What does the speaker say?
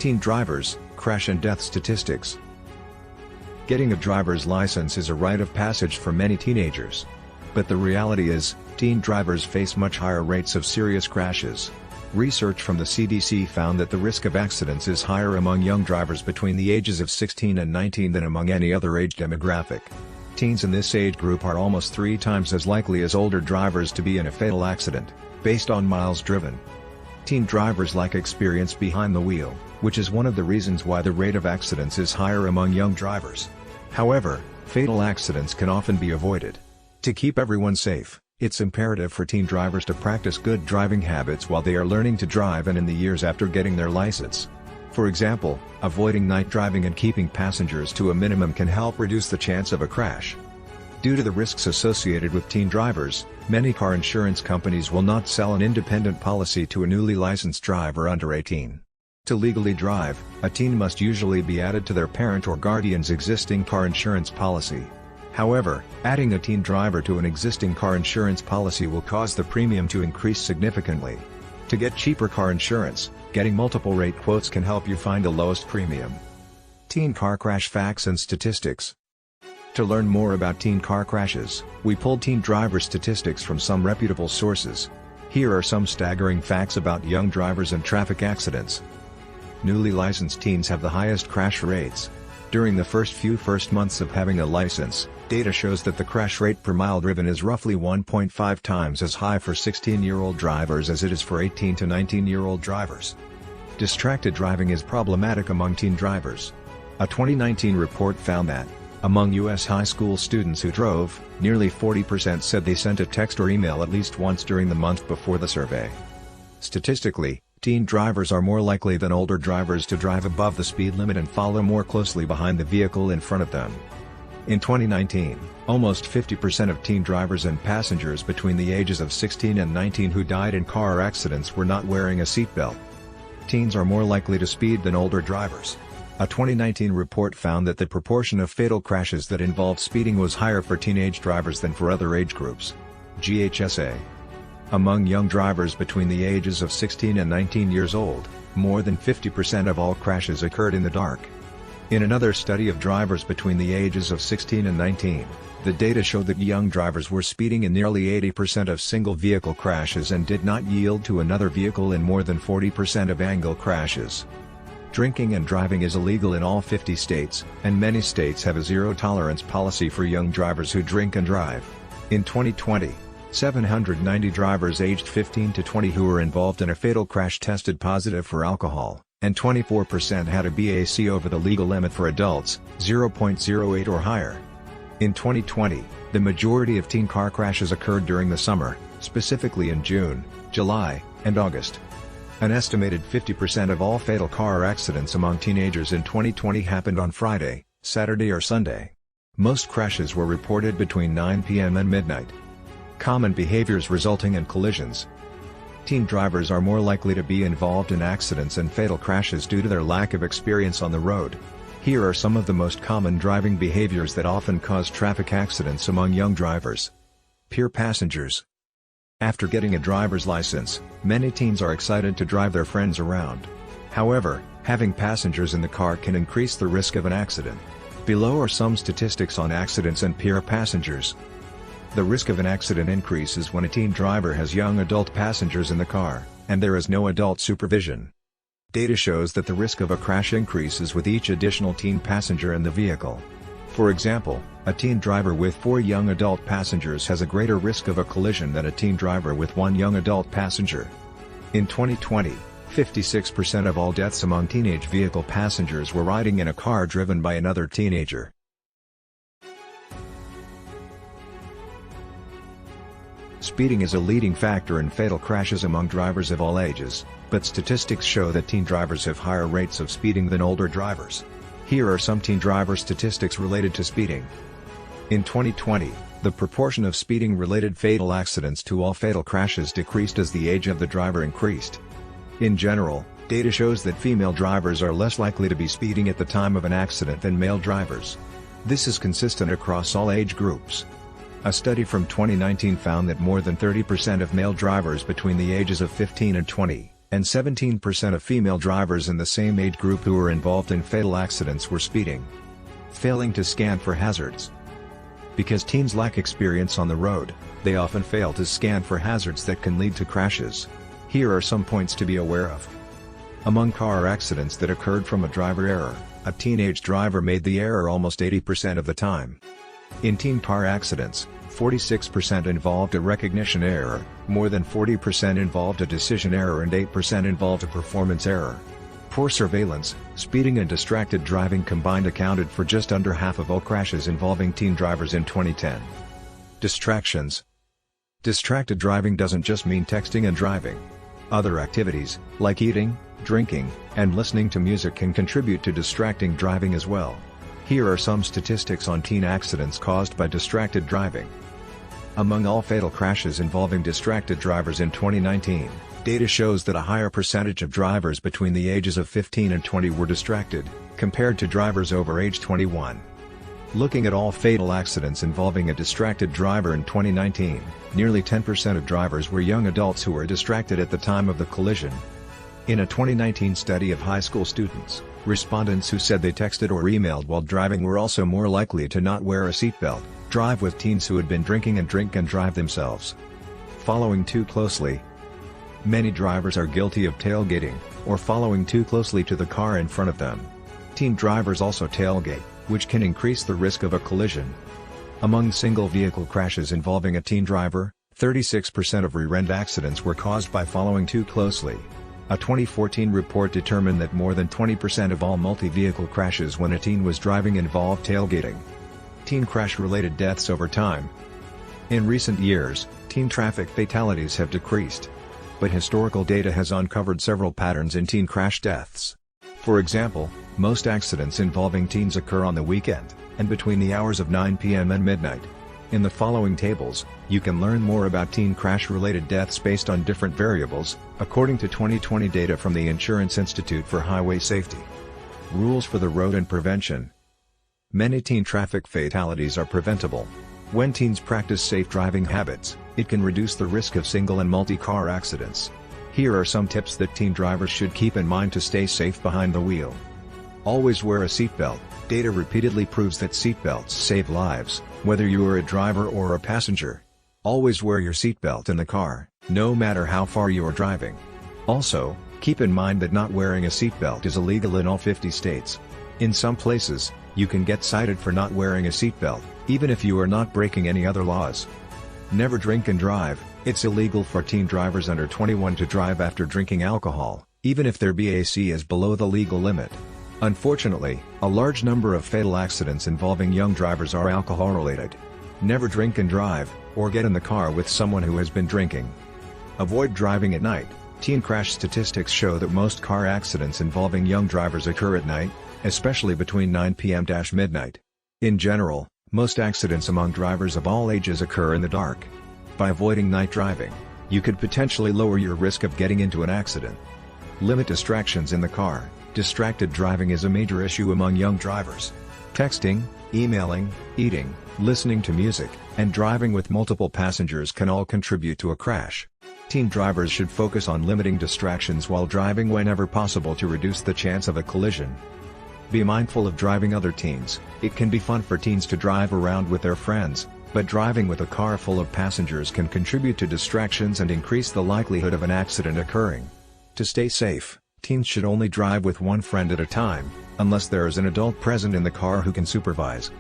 Teen drivers, crash and death statistics. Getting a driver's license is a rite of passage for many teenagers. But the reality is, teen drivers face much higher rates of serious crashes. Research from the CDC found that the risk of accidents is higher among young drivers between the ages of 16 and 19 than among any other age demographic. Teens in this age group are almost 3 times as likely as older drivers to be in a fatal accident, based on miles driven. Teen drivers lack experience behind the wheel, which is one of the reasons why the rate of accidents is higher among young drivers. However, fatal accidents can often be avoided. To keep everyone safe, it's imperative for teen drivers to practice good driving habits while they are learning to drive and in the years after getting their license. For example, avoiding night driving and keeping passengers to a minimum can help reduce the chance of a crash. Due to the risks associated with teen drivers, many car insurance companies will not sell an independent policy to a newly licensed driver under 18. To legally drive, a teen must usually be added to their parent or guardian's existing car insurance policy. However, adding a teen driver to an existing car insurance policy will cause the premium to increase significantly. To get cheaper car insurance, getting multiple rate quotes can help you find the lowest premium. Teen car crash facts and statistics. To learn more about teen car crashes, we pulled teen driver statistics from some reputable sources. Here are some staggering facts about young drivers and traffic accidents. Newly licensed teens have the highest crash rates. During the first months of having a license, data shows that the crash rate per mile driven is roughly 1.5 times as high for 16-year-old drivers as it is for 18 to 19-year-old drivers. Distracted driving is problematic among teen drivers. A 2019 report found that, among U.S. high school students who drove, nearly 40% said they sent a text or email at least once during the month before the survey. Statistically, teen drivers are more likely than older drivers to drive above the speed limit and follow more closely behind the vehicle in front of them. In 2019, almost 50% of teen drivers and passengers between the ages of 16 and 19 who died in car accidents were not wearing a seatbelt. Teens are more likely to speed than older drivers. A 2019 report found that the proportion of fatal crashes that involved speeding was higher for teenage drivers than for other age groups. GHSA. Among young drivers between the ages of 16 and 19 years old, more than 50% of all crashes occurred in the dark. In another study of drivers between the ages of 16 and 19, the data showed that young drivers were speeding in nearly 80% of single-vehicle crashes and did not yield to another vehicle in more than 40% of angle crashes. Drinking and driving is illegal in all 50 states, and many states have a zero-tolerance policy for young drivers who drink and drive. In 2020, 790 drivers aged 15 to 20 who were involved in a fatal crash tested positive for alcohol, and 24% had a BAC over the legal limit for adults, 0.08 or higher. In 2020, the majority of teen car crashes occurred during the summer, specifically in June, July, and August. An estimated 50% of all fatal car accidents among teenagers in 2020 happened on Friday, Saturday or Sunday. Most crashes were reported between 9 p.m. and midnight. Common behaviors resulting in collisions. Teen drivers are more likely to be involved in accidents and fatal crashes due to their lack of experience on the road. Here are some of the most common driving behaviors that often cause traffic accidents among young drivers. Peer passengers. After getting a driver's license, many teens are excited to drive their friends around. However, having passengers in the car can increase the risk of an accident. Below are some statistics on accidents and peer passengers. The risk of an accident increases when a teen driver has young adult passengers in the car, and there is no adult supervision. Data shows that the risk of a crash increases with each additional teen passenger in the vehicle. For example, a teen driver with 4 young adult passengers has a greater risk of a collision than a teen driver with 1 young adult passenger. In 2020, 56% of all deaths among teenage vehicle passengers were riding in a car driven by another teenager. Speeding is a leading factor in fatal crashes among drivers of all ages, but statistics show that teen drivers have higher rates of speeding than older drivers. Here are some teen driver statistics related to speeding. In 2020, the proportion of speeding-related fatal accidents to all fatal crashes decreased as the age of the driver increased. In general, data shows that female drivers are less likely to be speeding at the time of an accident than male drivers. This is consistent across all age groups. A study from 2019 found that more than 30% of male drivers between the ages of 15 and 20 and 17% of female drivers in the same age group who were involved in fatal accidents were speeding. Failing to scan for hazards. Because teens lack experience on the road, they often fail to scan for hazards that can lead to crashes. Here are some points to be aware of. Among car accidents that occurred from a driver error, a teenage driver made the error almost 80% of the time. In teen car accidents, 46% involved a recognition error, more than 40% involved a decision error and 8% involved a performance error. Poor surveillance, speeding and distracted driving combined accounted for just under half of all crashes involving teen drivers in 2010. Distractions. Distracted driving doesn't just mean texting and driving. Other activities, like eating, drinking, and listening to music can contribute to distracting driving as well. Here are some statistics on teen accidents caused by distracted driving. Among all fatal crashes involving distracted drivers in 2019, data shows that a higher percentage of drivers between the ages of 15 and 20 were distracted, compared to drivers over age 21. Looking at all fatal accidents involving a distracted driver in 2019, nearly 10% of drivers were young adults who were distracted at the time of the collision. In a 2019 study of high school students, respondents who said they texted or emailed while driving were also more likely to not wear a seatbelt, drive with teens who had been drinking and drink and drive themselves. Following too closely. Many drivers are guilty of tailgating, or following too closely to the car in front of them. Teen drivers also tailgate, which can increase the risk of a collision. Among single vehicle crashes involving a teen driver, 36% of rear-end accidents were caused by following too closely. A 2014 report determined that more than 20% of all multi-vehicle crashes when a teen was driving involved tailgating. Teen crash-related deaths over time. In recent years, teen traffic fatalities have decreased. But historical data has uncovered several patterns in teen crash deaths. For example, most accidents involving teens occur on the weekend, and between the hours of 9 p.m. and midnight. In the following tables, you can learn more about teen crash-related deaths based on different variables, according to 2020 data from the Insurance Institute for Highway Safety. Rules for the road and prevention. Many teen traffic fatalities are preventable. When teens practice safe driving habits, it can reduce the risk of single and multi-car accidents. Here are some tips that teen drivers should keep in mind to stay safe behind the wheel. Always wear a seatbelt. Data repeatedly proves that seatbelts save lives, whether you are a driver or a passenger. Always wear your seatbelt in the car, no matter how far you are driving. Also, keep in mind that not wearing a seatbelt is illegal in all 50 states. In some places, you can get cited for not wearing a seatbelt, even if you are not breaking any other laws. Never drink and drive. It's illegal for teen drivers under 21 to drive after drinking alcohol, even if their BAC is below the legal limit. Unfortunately, a large number of fatal accidents involving young drivers are alcohol-related. Never drink and drive, or get in the car with someone who has been drinking. Avoid driving at night. Teen crash statistics show that most car accidents involving young drivers occur at night, especially between 9 p.m.–midnight. In general, most accidents among drivers of all ages occur in the dark. By avoiding night driving, you could potentially lower your risk of getting into an accident. Limit distractions in the car. Distracted driving is a major issue among young drivers. Texting, emailing, eating, listening to music, and driving with multiple passengers can all contribute to a crash. Teen drivers should focus on limiting distractions while driving whenever possible to reduce the chance of a collision. Be mindful of driving other teens. It can be fun for teens to drive around with their friends, but driving with a car full of passengers can contribute to distractions and increase the likelihood of an accident occurring. To stay safe, teens should only drive with one friend at a time, unless there is an adult present in the car who can supervise.